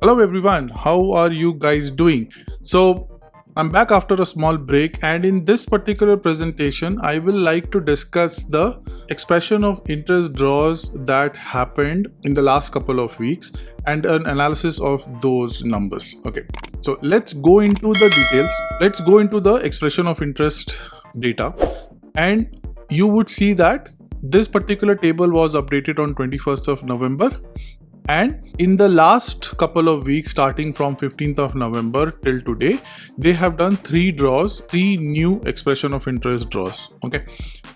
Hello everyone, how are you guys doing? So I'm back after a small break, and in this particular presentation I will like to discuss the expression of interest draws that happened in the last couple of weeks and an analysis of those numbers. Okay, so let's go into the details. Let's go into the expression of interest data, and you would see that this particular table was updated on 21st of November. And in the last couple of weeks, starting from 15th of November till today, they have done three new expression of interest draws. Okay,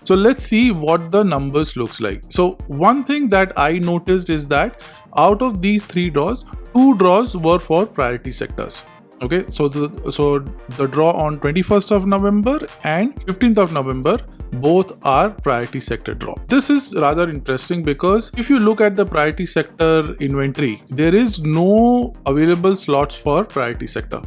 so let's see what the numbers looks like. So one thing that I noticed is that out of these three draws, two draws were for priority sectors. Okay, so the draw on 21st of November and 15th of November, both are priority sector draw. This is rather interesting because if you look at the priority sector inventory, there is no available slots for priority sector.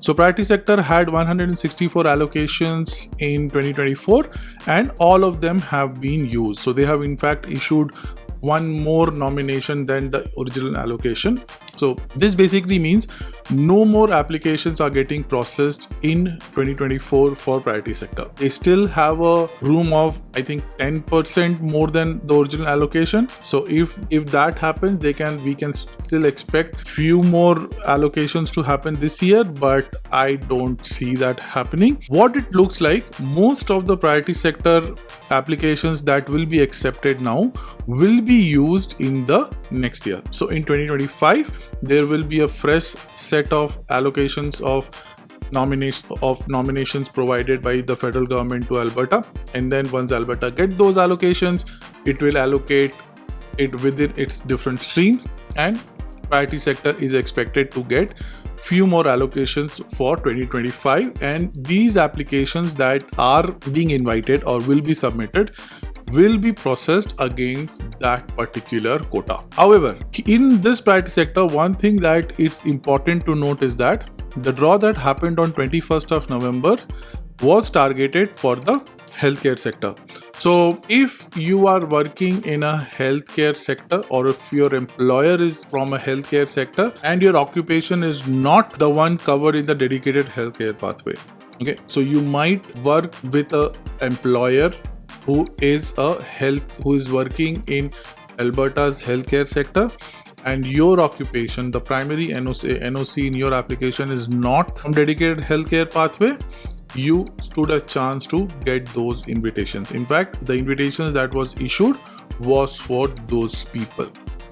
So priority sector had 164 allocations in 2024 and all of them have been used. So they have in fact issued one more nomination than the original allocation. So this basically means no more applications are getting processed in 2024 for priority sector. They still have a room of, I think, 10% more than the original allocation. So if that happens, we can still expect few more allocations to happen this year, but I don't see that happening. What it looks like, most of the priority sector applications that will be accepted now will be used in the next year. So in 2025 there will be a fresh set of allocations of nominations provided by the federal government to Alberta, and then once Alberta get those allocations, it will allocate it within its different streams, and priority sector is expected to get few more allocations for 2025, and these applications that are being invited or will be submitted will be processed against that particular quota. However, in this priority sector, one thing that it's important to note is that the draw that happened on 21st of November was targeted for the healthcare sector. So if you are working in a healthcare sector, or if your employer is from a healthcare sector and your occupation is not the one covered in the dedicated healthcare pathway, okay, so you might work with an employer who is working in Alberta's healthcare sector, and your occupation, the primary NOC in your application is not from dedicated healthcare pathway, you stood a chance to get those invitations. In fact, the invitations that was issued was for those people.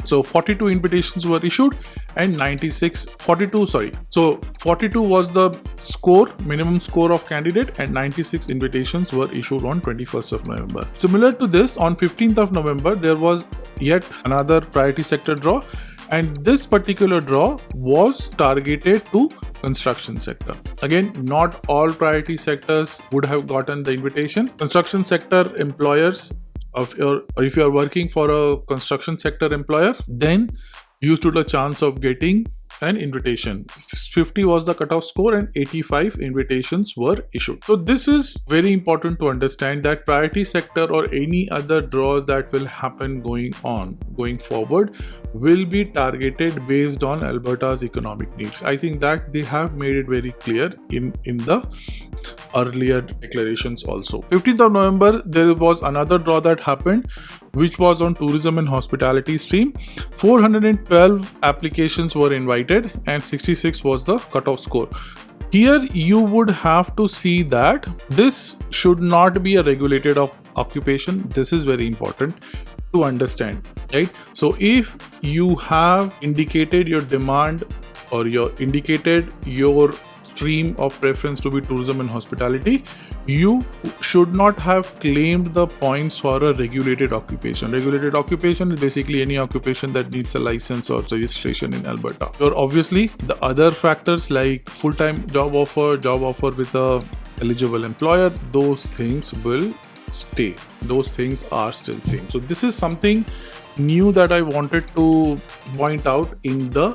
So 42 invitations were issued and 42 was the minimum score of candidate, and 96 invitations were issued on 21st of November. Similar to this, on 15th of November, there was yet another priority sector draw, and this particular draw was targeted to construction sector. Again, not all priority sectors would have gotten the invitation. Construction sector employers, if you are working for a construction sector employer, then you stood a chance of getting an invitation. 50 was the cutoff score and 85 invitations were issued. So this is very important to understand, that priority sector or any other draw that will happen going forward will be targeted based on Alberta's economic needs. I think that they have made it very clear in the earlier declarations also. 15th of November, there was another draw that happened, which was on tourism and hospitality stream. 412 applications were invited and 66 was the cutoff score. Here you would have to see that this should not be a regulated occupation. This is very important to understand, right? So if you have indicated your demand or indicated your stream of preference to be tourism and hospitality, you should not have claimed the points for a regulated occupation. Regulated occupation is basically any occupation that needs a license or registration in Alberta. Or obviously the other factors like full-time job offer with a eligible employer, those things will stay. Those things are still same. So this is something new that I wanted to point out in the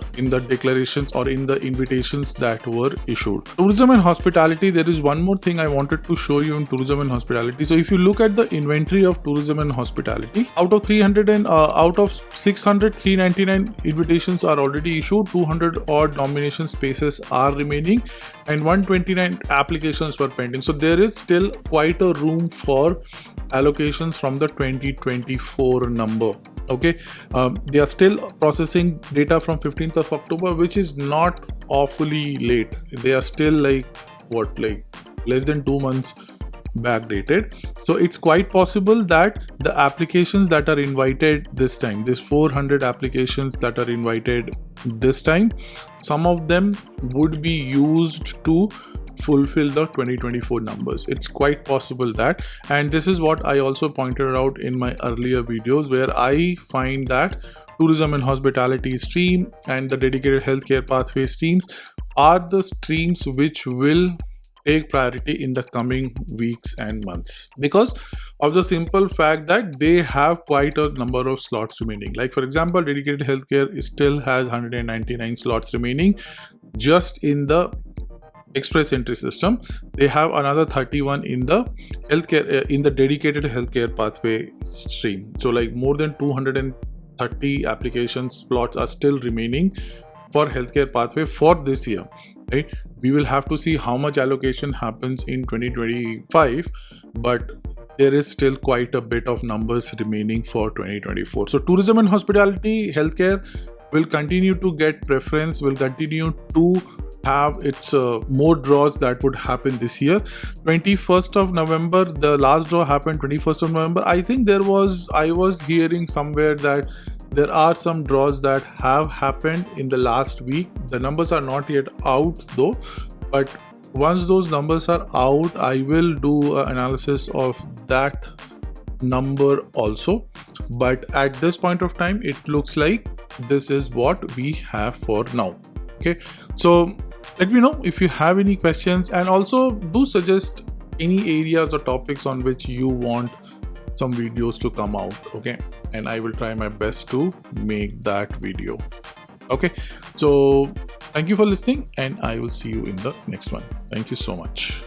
declarations or in the invitations that were issued. Tourism and hospitality, there is one more thing I wanted to show you in tourism and hospitality. So if you look at the inventory of tourism and hospitality, out of 600, 399 invitations are already issued, 200 odd nomination spaces are remaining, and 129 applications were pending. So there is still quite a room for allocations from the 2024 number. Okay, they are still processing data from 15th of October, which is not awfully late. They are still like less than 2 months backdated. So it's quite possible that the applications that are invited this time, this 400 applications that are invited this time, some of them would be used to fulfill the 2024 numbers. It's quite possible that, and this is what I also pointed out in my earlier videos, where I find that tourism and hospitality stream and the dedicated healthcare pathway streams are the streams which will take priority in the coming weeks and months, because of the simple fact that they have quite a number of slots remaining. Like for example, dedicated healthcare still has 199 slots remaining just in the express entry system. They have another 31 in the healthcare in the dedicated healthcare pathway stream. So like more than 230 application slots are still remaining for healthcare pathway for this year, right? We will have to see how much allocation happens in 2025, but there is still quite a bit of numbers remaining for 2024. So tourism and hospitality, healthcare will continue to get preference, will continue to have its more draws that would happen this year. 21st of November, the last draw happened 21st of November. I think I was hearing somewhere that there are some draws that have happened in the last week. The numbers are not yet out though, but once those numbers are out, I will do an analysis of that number also. But at this point of time, it looks like this is what we have for now. Okay, so let me know if you have any questions, and also do suggest any areas or topics on which you want some videos to come out. Okay, and I will try my best to make that video. Okay, so thank you for listening, and I will see you in the next one. Thank you so much.